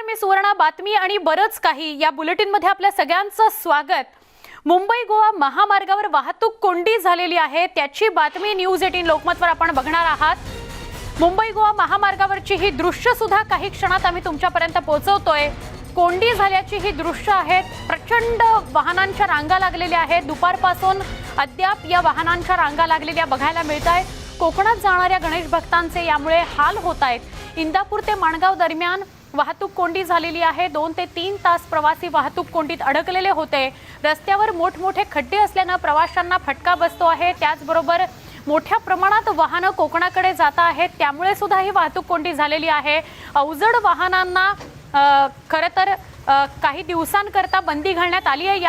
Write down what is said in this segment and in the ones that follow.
मी सुवर्णा. बातमी आणि बरंच काही या बुलेटिनमध्ये आपल्या सगळ्यांचं स्वागत. मुंबई गोवा महामार्गावर वाहतूक कोंडी झालेली आहे, त्याची बातमी न्यूज 18 लोकमतवर आपण बघणार आहात. मुंबई गोवा महामार्गावरची ही दृश्य सुद्धा काही क्षणात आम्ही तुमच्यापर्यंत पोहोचवतोय. कोंडी झाल्याची ही दृश्य आहेत. प्रचंड वाहनांच्या रांगा लागलेल्या आहेत. दुपारपासून अद्याप या वाहनांच्या रांगा लागलेल्या बघायला मिळत आहेत. कोकणात जाणाऱ्या गणेश भक्तांचे यामुळे हाल होत आहेत. इंदापूर ते माणगाव दरम्यान वाहतूक कोंडी झालेली आहे. 2 ते 3 तास प्रवासी वाहतूक कोंडीत अडकलेले होते. रस्त्यावर मोठमोठे खड्डे असल्याने प्रवाशांना फटका बसतो आहे. त्याचबरोबर मोठ्या प्रमाणात वाहनं कोकणाकडे जात आहेत, त्यामुळे सुद्धा ही वाहतूक कोंडी झालेली आहे. अवजड वाहनांना खरं तर काही दिवसांकरता बंदी घालण्यात आली आहे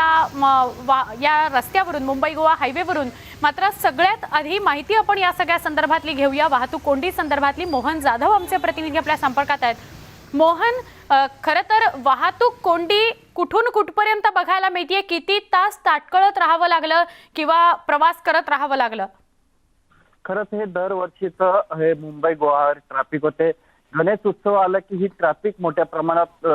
या रस्त्यावरून, मुंबई गोवा हायवेवरून. मात्र सगळ्यात आधी माहिती आपण या सगळ्या संदर्भातली घेऊया. वाहतूक कोंडी संदर्भातली मोहन जाधव आमचे प्रतिनिधी आपल्या संपर्कात आहेत. मोहन, खरं तर वाहतूक कोंडी कुठून कुठपर्यंत बघायला मिळतीये? किती तास ताटकळत राहावं लागलं किंवा प्रवास करत राहावं लागलं? खरंच हे दरवर्षीचं हे मुंबई गोवा ट्रॅफिक होते. गणेश उत्सव आला की ही ट्रॅफिक मोठ्या प्रमाणात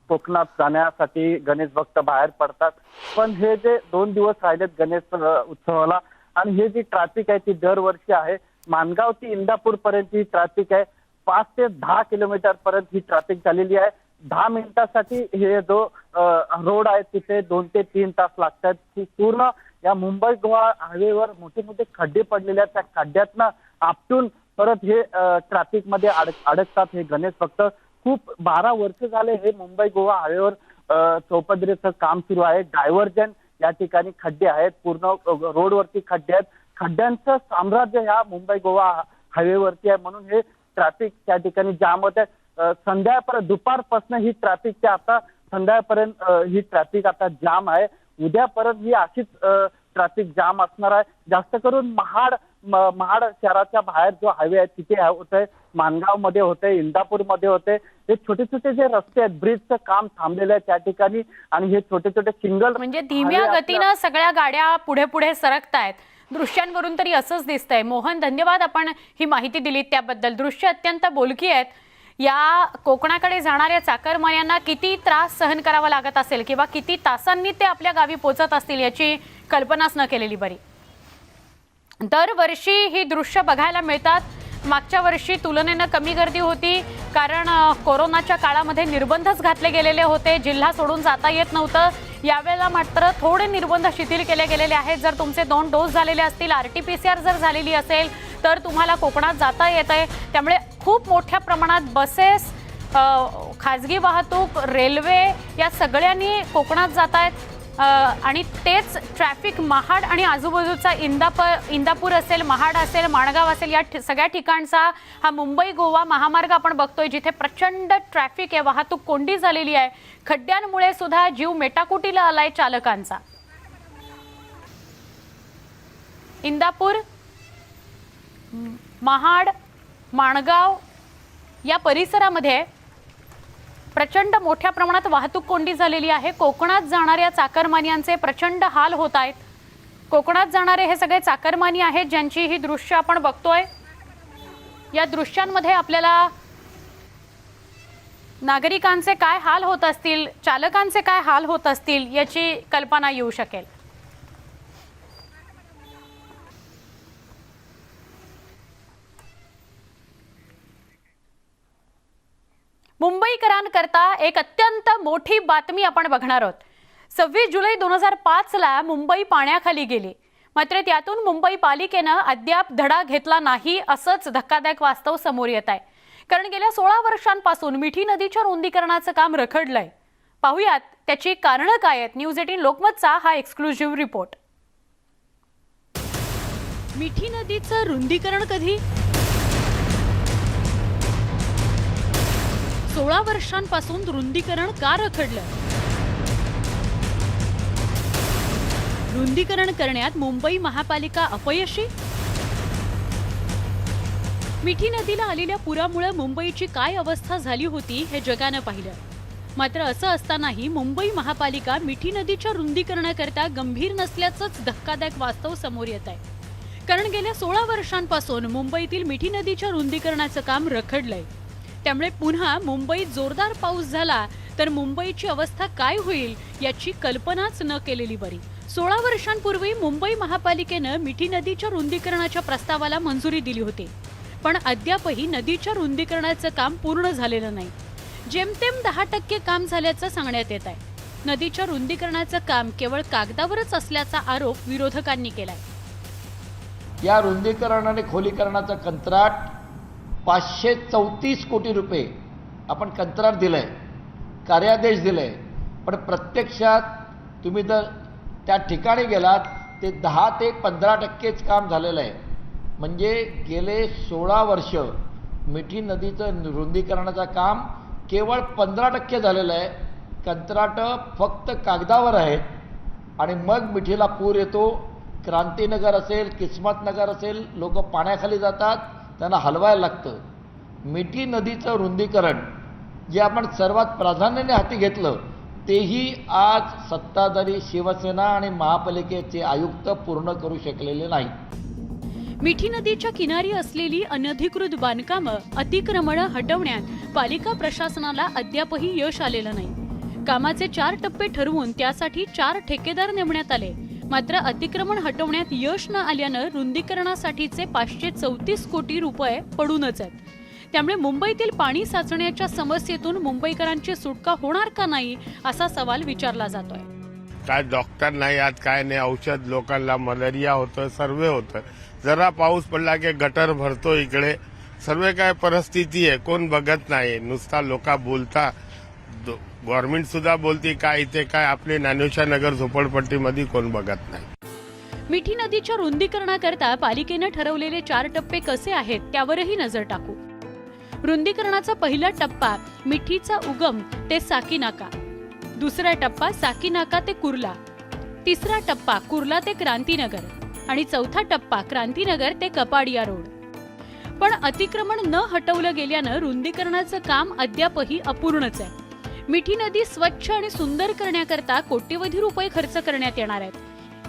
कोकणात जाण्यासाठी गणेश भक्त बाहेर पडतात. पण हे जे 2 दिवस राहिलेत गणेश उत्सवाला, आणि हे जी ट्रॅफिक आहे ती दरवर्षी आहे. माणगाव ते इंदापूर पर्यंत ही ट्रॅफिक आहे. 5 ते 10 किलोमीटर पर्यंत ही ट्रॅफिक झालेली आहे. 10 मिनिटासाठी हे जो रोड आहे तिथे 2 ते 3 तास लागतात. की पूर्ण या मुंबई गोवा हायवेवर मोठे मोठे खड्डे पडलेले आहेत. त्या खड्ड्यातनं आपटून परत हे ट्रॅफिक मध्ये अडकतात हे गणेश भक्त. खूप 12 वर्ष झाले हे मुंबई गोवा हायवेवर चौपदरीचं काम सुरू आहे. डायव्हर्जन या ठिकाणी खड्डे आहेत, पूर्ण रोडवरती खड्डे आहेत. खड्ड्यांचं साम्राज्य ह्या मुंबई गोवा हायवेवरती आहे, म्हणून हे ट्रॅफिक त्या ठिकाणी जाम होत आहे. संध्याकाळपर्यंत दुपारपासून ही ट्रॅफिक आता संध्याकाळपर्यंत ही ट्रॅफिक आता जाम आहे. उद्या परत ही अशीच ट्रॅफिक जाम असणार आहे. जास्त करून महाड शहराच्या बाहेर जो हायवे आहे तिथे होत आहे, माणगाव मध्ये होते, इंदापूर मध्ये होते. हे छोटे छोटे जे रस्ते आहेत, ब्रिजचं काम थांबलेलं आहे त्या ठिकाणी, आणि हे छोटे छोटे सिंगल म्हणजे धीम्या गतीनं सगळ्या गाड्या पुढे पुढे सरकतायत. दृश्यांवरून तरी असंच दिसतंय. मोहन, धन्यवाद आपण ही माहिती दिलीत त्याबद्दल. दृश्य अत्यंत बोलकी आहेत. या कोकणाकडे जाणाऱ्या चाकरमान्यांना किती त्रास सहन करावा लागत असेल किंवा किती तासांनी ते आपल्या गावी पोहोचत असतील याची कल्पनाच न केलेली बरी. दरवर्षी ही दृश्य बघायला मिळतात. मागच्या वर्षी तुलनेनं कमी गर्दी होती, कारण कोरोनाच्या काळामध्ये निर्बंधच घातले गेलेले होते. जिल्हा सोडून जाता येत नव्हतं. यावेळेला मात्र थोडे निर्बंध शिथिल केले गेलेले आहेत. जर तुमचे 2 डोस झालेले असतील, RT-PCR जर झालेली असेल तर तुम्हाला कोकणात जाता येत आहे. त्यामुळे खूप मोठ्या प्रमाणात बसेस, खाजगी वाहतूक, रेल्वे या सगळ्यांनी कोकणात जात आहेत. आणि तेच ट्रॅफिक महाड आणि आजूबाजूचा इंदापूर असेल, महाड असेल, माणगाव असेल, या सगळ्या ठिकाणचा हा मुंबई गोवा महामार्ग आपण बघतोय, जिथे प्रचंड ट्रॅफिक आहे, वाहतूक कोंडी झालेली आहे. खड्ड्यांमुळे सुद्धा जीव मेटाकुटीला आलाय चालकांचा. इंदापूर, महाड, माणगाव या परिसरामध्ये प्रचंड मोठ्या प्रमाणात वाहतूक कोंडी झालेली आहे. कोकणात जाणाऱ्या चाकरमान्यांचे प्रचंड हाल होत आहेत. कोकणात जाणारे हे सगळे चाकरमानी आहेत ज्यांची ही दृश्य आपण बघतोय. या दृश्यांमध्ये आपल्याला नागरिकांचे काय हाल होत असतील, चालकांचे काय हाल होत असतील याची कल्पना येऊ शकेल. मुंबईकरांकरता एक अत्यंत मोठी बातमी आपण बघणार आहोत. 26 जुलै 2005 ला मुंबई पाण्याखाली गेली, मात्र त्यातून मुंबई पालिकेनं अद्याप धडा घेतला नाही, असंच धक्कादायक वास्तव समोर येत आहे. कारण गेल्या 16 वर्षांपासून मिठी नदीच्या रुंदीकरणाचं काम रखडलंय. पाहूयात त्याची कारणं काय आहेत. न्यूज 18 लोकमतचा हा एक्सक्लुझिव्ह रिपोर्ट. मिठी नदीचं रुंदीकरण कधी? 16 वर्षांपासून रुंदीकरण का रखडलं? रुंदीकरण करण्यात मुंबई महापालिका अपयशी? मिठी नदीला आलेल्या पुरामुळे मुंबईची काय अवस्था झाली होती हे जगानं पाहिलं. मात्र असं असतानाही मुंबई महापालिका मिठी नदीच्या रुंदीकरणाकरता गंभीर नसल्याचंच धक्कादायक वास्तव समोर येत आहे. कारण गेल्या 16 वर्षांपासून मुंबईतील मिठी नदीच्या रुंदीकरणाचं काम रखडलंय. त्यामुळे पुन्हा मुंबईत जोरदार पाऊस झाला तर मुंबईची अवस्था काय होईल याची कल्पनाच न केलेली बरी. 16 वर्षांपूर्वी मुंबई महापालिकेनं मिठी नदीच्या रुंदीकरणाच्या प्रस्तावाला मंजुरी दिली होती, पण अद्यापही नदीच्या रुंदीकरणाचं काम पूर्ण झालेलं नाही. जेमतेम 10% काम झाल्याचं सांगण्यात येत आहे. नदीच्या रुंदीकरणाचं काम केवळ कागदावरच असल्याचा आरोप विरोधकांनी केलाय. या रुंदीकरण आणि खोलीकरणाचं कंत्राट 534 कोटी रुपये आपण कंत्राट दिलंय, कार्यादेश दिलंय, पण प्रत्यक्षात तुम्ही जर त्या ठिकाणी गेलात ते 10 ते 15%च काम झालेलं आहे. म्हणजे गेले 16 वर्ष मिठी नदीचं रुंदीकरणाचं काम केवळ 15% झालेलं आहे. कंत्राटं फक्त कागदावर आहेत आणि मग मिठीला पूर येतो. क्रांतीनगर असेल, किस्मतनगर असेल, लोक पाण्याखाली जातात, त्यांना हलवायला लागतं. मिठी नदीचं रुंदीकरण जे आपण सर्वात प्राधान्याने हाती घेतलं तेही आज सत्ताधारी शिवसेना आणि महापालिकेचे आयुक्त पूर्ण करू शकलेले नाहीत. मिठी नदीच्या किनारी असलेली अनधिकृत बांधकामं, अतिक्रमणं हटवण्यात पालिका प्रशासनाला अद्यापही यश आलेलं नाही. कामाचे 4 टप्पे ठरवून त्यासाठी 4 ठेकेदार नेमण्यात आले, मात्र अतिक्रमण हटवण्यात यश न आल्यानं रुंदीकरणासाठीचे 534 कोटी रुपये पडूनच आहेत. त्यामुळे मुंबईतील पाणी साचण्याच्या समस्येतून मुंबईकरांची सुटका होणार का नाही असा सवाल विचारला जातोय. काय डॉक्टर नाही आत, काय नाही औषध, लोकांना मलेरिया होतं, सर्व होतं. जरा पाऊस पडला की गटर भरतो इकडे. सर्व काय परिस्थिती आहे, कोण बघत नाही. नुसता लोक बोलता, गव्हर्नमेंट सुद्धा बोलते काय इथे काय आपले ज्ञानेश्वर नगर झोपडपट्टीमध्ये कोण बघत नाही. मिठी नदीच्या रुंदीकरणाकरता पालिकेनं ठरवलेले 4 टप्पे कसे आहेत त्यावरही नजर टाकू. रुंदीकरणाचा पहिला टप्पा मिठीचा उगम ते साकीनाका, दुसरा टप्पा साकीनाका ते कुर्ला, तिसरा टप्पा कुर्ला ते क्रांतीनगर आणि चौथा टप्पा क्रांतीनगर ते कपाडिया रोड. पण अतिक्रमण न हटवलं गेल्यानं रुंदीकरणाचं काम अद्यापही अपूर्णच आहे. मिठी नदी स्वच्छ आणि सुंदर करण्याकरता कोट्यवधी रुपये खर्च करण्यात येणार आहेत.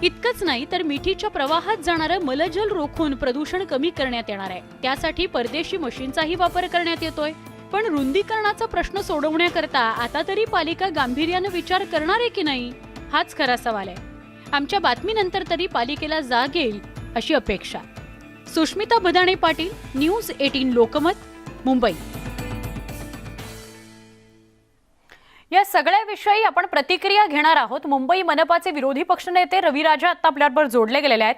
इतकंच नाही तर मिठीच्या प्रवाहात जाणारं मलजल रोखून प्रदूषण कमी करण्यात येणार आहे. त्यासाठी परदेशी मशीनचाही वापर करण्यात येतोय. पण रुंदीकरणाचा प्रश्न सोडवण्याकरता आता तरी पालिका गांभीर्यानं विचार करणार आहे की नाही, हाच खरा सवाल आहे. आमच्या बातमीनंतर तरी पालिकेला जाग येईल अशी अपेक्षा. सुष्मिता भदाणे पाटील, न्यूज 18 लोकमत, मुंबई. या सगळ्याविषयी आपण प्रतिक्रिया घेणार आहोत. मुंबई मनपाचे विरोधी पक्षनेते रवी राजा आता आपल्याबरोबर जोडले गेलेले आहेत.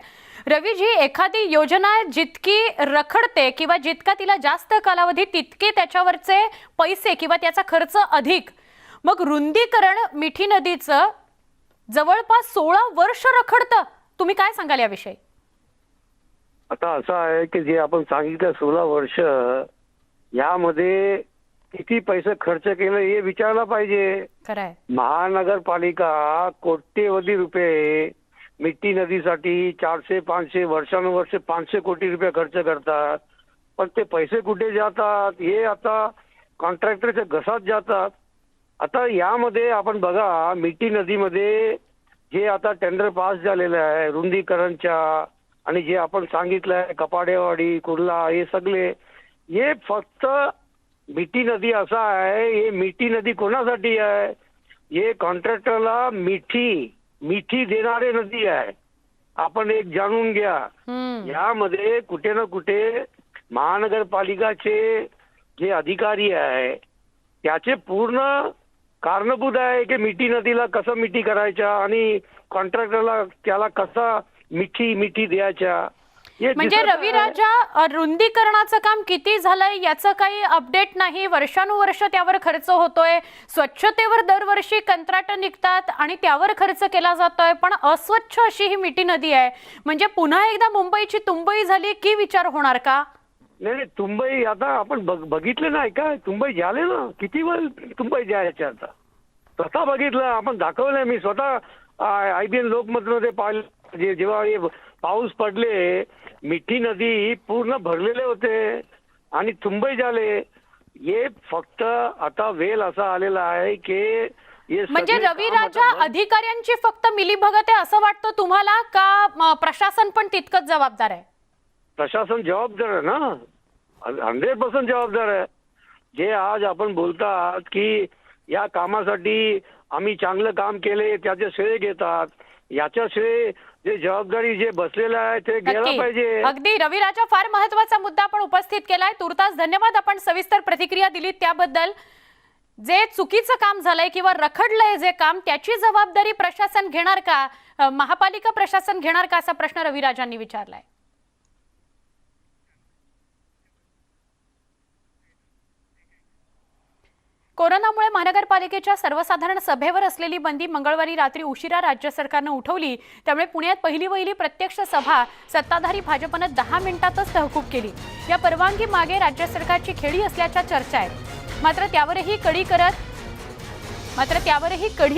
रवीजी, एखादी योजना जितकी रखडते किंवा जितका तिला जास्त कालावधी तितके त्याच्यावरचे पैसे किंवा त्याचा खर्च अधिक. मग रुंदीकरण मिठी नदीचं जवळपास 16 वर्ष रखडतं. तुम्ही काय सांगाल याविषयी? आता असं आहे की जे आपण सांगितलं 16 वर्ष, यामध्ये किती पैसे खर्च केले हे विचारला पाहिजे. खरंय. महानगरपालिका कोट्यवधी रुपये मिठी नदीसाठी 400-500 वर्षानुवर्ष 500 कोटी रुपये खर्च करतात, पण ते पैसे कुठे जातात हे आता कॉन्ट्रॅक्टरच्या घसात जातात. आता यामध्ये आपण बघा, मिठी नदीमध्ये जे आता टेंडर पास झालेलं आहे रुंदीकरणच्या आणि जे आपण सांगितलं आहे कपाडेवाडी, कुर्ला, हे सगळे, हे फक्त मिठी नदी असा आहे. हे मिठी नदी कोणासाठी आहे? हे कॉन्ट्रॅक्टरला मिठी देणारे नदी आहे. आपण एक जाणून घ्या, यामध्ये कुठे ना कुठे महानगरपालिकाचे जे अधिकारी आहे त्याचे पूर्ण कारणीभूत आहे की मिठी नदीला कसं मिठी करायच्या आणि कॉन्ट्रॅक्टरला त्याला कसा मिठी द्यायच्या. म्हणजे रवी राजा, रुंदीकरणाचं काम किती झालंय याचं काही अपडेट नाही. वर्षानुवर्ष त्यावर खर्च होतोय. स्वच्छतेवर दरवर्षी कंत्राटं निघतात आणि त्यावर खर्च केला जातोय, पण अस्वच्छ अशी ही मिठी नदी आहे. म्हणजे पुन्हा एकदा मुंबईची तुंबई झाली की विचार होणार का? नाही, तुंबई आता आपण बघितलं नाही का? तुंबई झाले ना, किती वेळ तुंबई जायचे. आता स्वतः बघितलं, आपण दाखवलंय. मी स्वतः IBN लोकमतमध्ये पाहिलं, जेव्हा हे पाऊस पडले मिठी नदी पूर्ण भरलेले होते आणि तुंबई झाले. हे फक्त आता वेळ असा आलेला आहे की म्हणजे रवी राजा, अधिकाऱ्यांची फक्त मिलीभगत आहे असं वाटतं तुम्हाला का प्रशासन पण तितकंच जबाबदार आहे? प्रशासन जबाबदार आहे ना, 100% जबाबदार आहे. जे आज आपण बोलतात की या कामासाठी आम्ही चांगलं काम केले त्याचे श्रेय घेतात, याच्या श्रेय जे जबाबदारी जे बसलेलं आहे ते घ्यायला नक्की. पाहिजे. अगदी रविराजा, फार महत्वाचा मुद्दा आपण उपस्थित केलाय. तुर्तास धन्यवाद, आपण सविस्तर प्रतिक्रिया दिलीत त्याबद्दल. जे चुकीचं काम झालंय किंवा रखडलंय जे काम, त्याची जबाबदारी प्रशासन घेणार का, महापालिका प्रशासन घेणार का, असा प्रश्न रविराजांनी विचारलाय. कोरोनामुळे महानगरपालिकेच्या सर्वसाधारण सभेवर असलेली बंदी मंगळवारी रात्री उशिरा राज्य सरकारनं उठवली. त्यामुळे पुण्यात पहिली प्रत्यक्ष सभा सत्ताधारी भाजपनं 10 मिनिटातच तहकूब केली. या परवानगी मागे राज्य सरकारची खेळी असल्याच्या चर्चा आहेत. मात्र त्यावरही कडी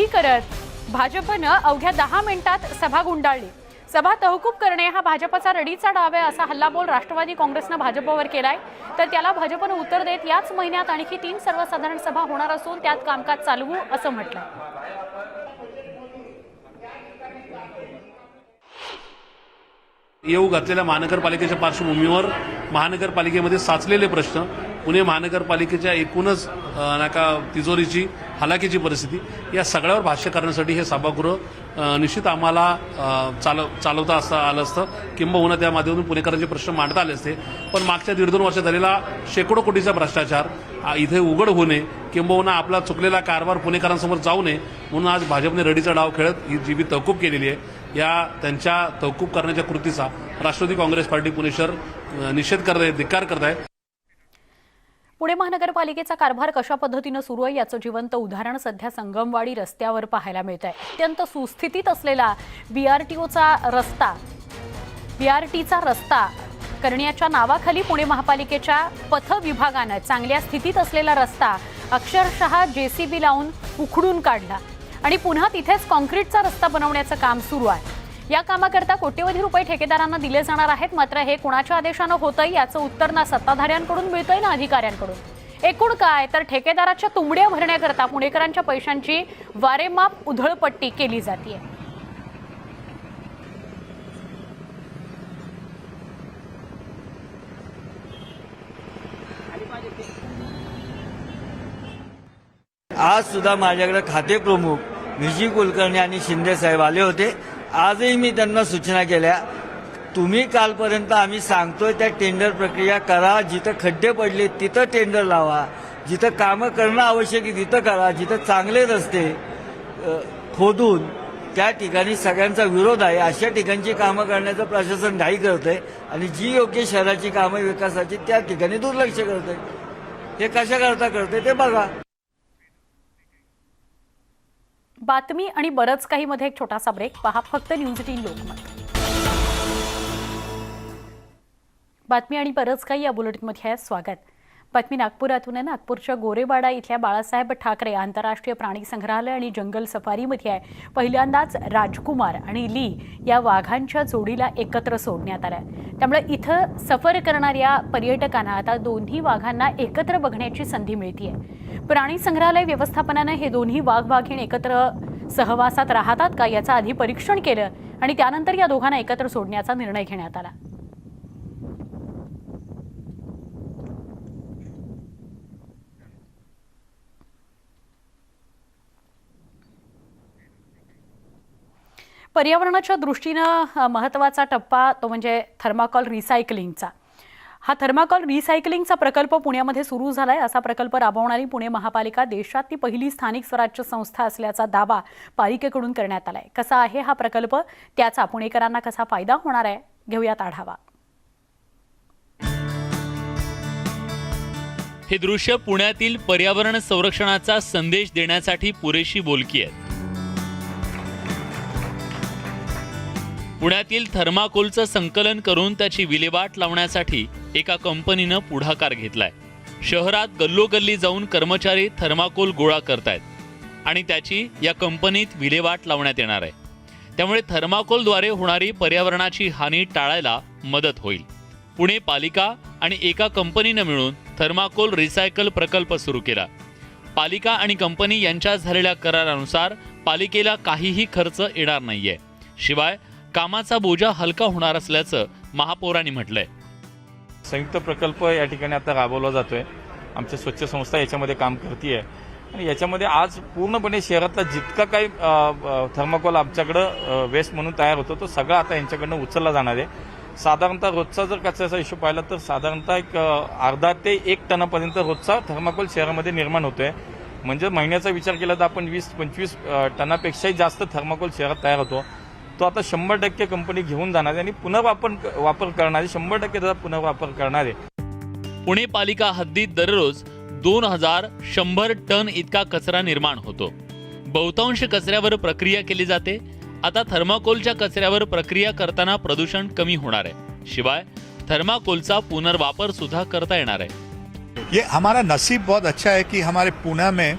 करत भाजपनं अवघ्या 10 मिनिटात सभा गुंडाळली. सभा तहकूब करणे हा भाजपचा रडीचा डाव आहे असा हल्लाबोल राष्ट्रवादी काँग्रेसनं भाजपवर केलाय. तर त्याला भाजपनं उत्तर देत याच महिन्यात आणखी 3 सर्वसाधारण सभा होणार असून त्यात कामकाज चालवू असं म्हटलंय. येऊ घातलेल्या महानगरपालिकेच्या पार्श्वभूमीवर महानगरपालिकेमध्ये साचलेले प्रश्न, पुणे महानगरपालिकेच्या एकूणच तिजोरीची हलाखीची परिस्थिती, या सगळ्यावर भाष्य करण्यासाठी हे सभागृह निश्चित आम्हाला चालवता आलं असतं, किंबहुना त्या माध्यमातून पुणेकरांचे प्रश्न मांडता आले असते. पण मागच्या 1.5-2 वर्षात झालेला शेकडो कोटीचा भ्रष्टाचार इथे उघड होऊ नये, किंबहुना आपला चुकलेला कारभार पुणेकरांसमोर जाऊ नये म्हणून आज भाजपने रडीचा डाव खेळत ही जी तहकूब केलेली आहे, या त्यांच्या तहकूब करण्याच्या कृतीचा राष्ट्रवादी काँग्रेस पार्टी पुणे शहर निषेध करत आहे, धिक्कार करत आहे. पुणे महानगरपालिकेचा कारभार कशा पद्धतीनं सुरू आहे याचं जिवंत उदाहरण सध्या संगमवाडी रस्त्यावर पाहायला मिळत आहे. अत्यंत सुस्थितीत असलेला बीआरटीचा रस्ता करण्याच्या नावाखाली पुणे महापालिकेच्या पथ विभागानं चांगल्या स्थितीत असलेला रस्ता अक्षरशः जेसीबी लावून उखडून काढला आणि पुन्हा तिथेच कॉन्क्रीटचा रस्ता बनवण्याचं काम सुरू आहे. या कामाकरता कोट्यवधी रुपये ठेकेदारांना दिले जाणार आहेत. मात्र हे कोणाच्या आदेशानं होतंय याचं उत्तर ना सत्ताधाऱ्यांकडून मिळतंय ना अधिकाऱ्यांकडून. एकूण काय तर ठेकेदाराच्या तुंबड्या भरण्याकरता पुणेकरांच्या पैशांची वारेमाप उधळपट्टी केली जाते. आज सुद्धा माझ्याकडे खाते प्रमुख व्ही.जी. कुलकर्णी आणि शिंदे साहेब आले होते. आजही मी त्यांना सूचना केल्या, तुम्ही कालपर्यंत आम्ही सांगतोय त्या टेंडर प्रक्रिया करा, जिथं खड्डे पडले तिथं टेंडर लावा, जिथं कामं करणं आवश्यक आहे तिथं करा, जिथं चांगले रस्ते खोदून त्या ठिकाणी सगळ्यांचा विरोध आहे अशा ठिकाणची कामं करण्याचं प्रशासन घाई करतंय आणि जी योग्य शहराची कामं विकासाची त्या ठिकाणी दुर्लक्ष करतंय. हे कशा करता करते ते बघा. बातमी आणि बरंच काही मध्ये एक छोटासा ब्रेक. पहा फक्त न्यूज 18 लोकमत. बातमी आणि बरंच काही या बुलेटिनमध्ये आहे. स्वागत. बातमी नागपुरातून आहे. नागपूरच्या गोरेवाडा इथल्या बाळासाहेब ठाकरे आंतरराष्ट्रीय प्राणी संग्रहालय आणि जंगल सफारीमध्ये आहे. पहिल्यांदाच राजकुमार आणि ली या वाघांच्या जोडीला एकत्र सोडण्यात आलं. त्यामुळे इथं सफर करणाऱ्या पर्यटकांना आता दोन्ही वाघांना एकत्र बघण्याची संधी मिळते. प्राणी संग्रहालय व्यवस्थापनानं हे दोन्ही वाघ-वाघीण एकत्र सहवासात राहतात का याचं आधी परीक्षण केलं आणि त्यानंतर या दोघांना एकत्र सोडण्याचा निर्णय घेण्यात आला. पर्यावरणाच्या दृष्टीनं महत्त्वाचा टप्पा तो म्हणजे थर्माकोल रिसायकलिंगचा. हा थर्माकोल रिसायकलिंगचा प्रकल्प पुण्यामध्ये सुरू झालाय. असा प्रकल्प राबवणारी पुणे महापालिका देशातली पहिली स्थानिक स्वराज्य संस्था असल्याचा दावा पालिकेकडून करण्यात आलाय. कसा आहे हा प्रकल्प, त्याचा पुणेकरांना कसा फायदा होणार आहे, घेऊयात आढावा. हे दृश्य पुण्यातील पर्यावरण संरक्षणाचा संदेश देण्यासाठी पुरेशी बोलकी आहे. पुण्यातील थर्माकोलचं संकलन करून त्याची विल्हेवाट लावण्यासाठी एका कंपनीनं पुढाकार घेतलाय. शहरात गल्लोगल्ली जाऊन कर्मचारी थर्माकोल गोळा करतायत आणि त्याची या कंपनीत विल्हेवाट लावण्यात येणार आहे. त्यामुळे थर्माकोलद्वारे होणारी पर्यावरणाची हानी टाळायला मदत होईल. पुणे पालिका आणि एका कंपनीनं मिळून थर्माकोल रिसायकल प्रकल्प सुरू केला. पालिका आणि कंपनी यांच्यात झालेल्या करारानुसार पालिकेला काहीही खर्च येणार नाहीये. शिवाय कामाचा बोजा हलका होणार असल्याचं महापौरांनी म्हटलंय. संयुक्त प्रकल्प या ठिकाणी आता राबवला जातोय. आमच्या स्वच्छ संस्था याच्यामध्ये काम करते आणि याच्यामध्ये आज पूर्णपणे शहरातला जितका काही थर्माकोल आमच्याकडं वेस्ट म्हणून तयार होतो तो सगळा आता यांच्याकडनं उचलला जाणार आहे. साधारणतः रोजचा जर कचऱ्याचा हिशोब पाहिला तर साधारणतः एक अर्धा ते 1 टनापर्यंत रोजचा थर्माकोल शहरामध्ये निर्माण होतोय. म्हणजे महिन्याचा विचार केला तर आपण 20-25 टनापेक्षाही जास्त थर्माकोल शहरात तयार होतो. तो आता 100% कंपनी घेऊन जाणार आहे आणि वापर करणार आहे. 100% त्याचा पुनर्वापर करणार आहे. पुणे पालिका हद्दीत दररोज 2100 टन इतका कचरा निर्माण होतो. बहुतांश कचऱ्यावर प्रक्रिया केली जाते. आता थर्माकोलच्या कचऱ्यावर प्रक्रिया करताना प्रदूषण कमी होणार आहे. शिवाय थर्माकोलचा पुनर्वापर सुद्धा करता येणार आहे. ये हमारा नसीब बहुत अच्छा है कि हमारे पुणे में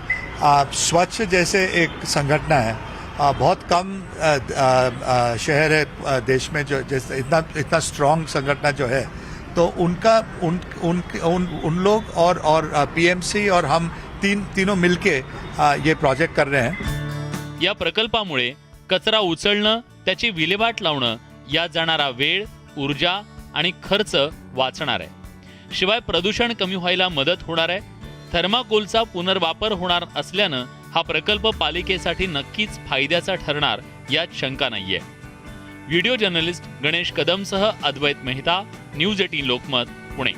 स्वच्छ जैसे एक संगठन है. बहुत कम शहर है देश में जो जैसे इतना स्ट्रांग संगठन जो है, तो उनका उन लोग और पीएमसी और हम तीनों मिलके ये प्रोजेक्ट कर रहे हैं. या प्रकल्पामुळे कचरा उचलणं, त्याची विल्हेवाट लावणं यात जाणारा वेळ, ऊर्जा आणि खर्च वाचणार आहे. शिवाय प्रदूषण कमी व्हायला मदत होणार आहे. थर्माकोलचा पुनर्वापर होणार असल्यानं हा प्रकल्प पालिकेसाठी नक्कीच फायद्याचा ठरणार यात शंका नाहीये. व्हिडिओ जर्नलिस्ट गणेश कदमसह अद्वैत मेहता, न्यूज 18 लोकमत, पुणे.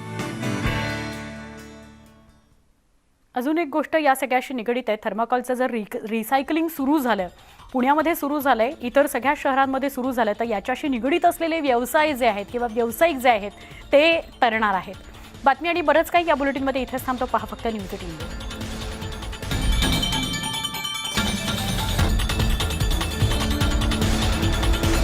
अजून एक गोष्ट या सगळ्याशी निगडीत आहे. थर्माकोलचं जर रिसायकलिंग सुरू झालं, पुण्यामध्ये सुरू झालंय, इतर सगळ्या शहरांमध्ये सुरू झालं, तर याच्याशी निगडीत असलेले व्यवसाय जे आहेत किंवा व्यावसायिक जे आहेत ते तरणार आहेत. बातमी आणि बरंच काही या बुलेटिनमध्ये इथेच थांबतो. पहा फक्त न्यूज 18.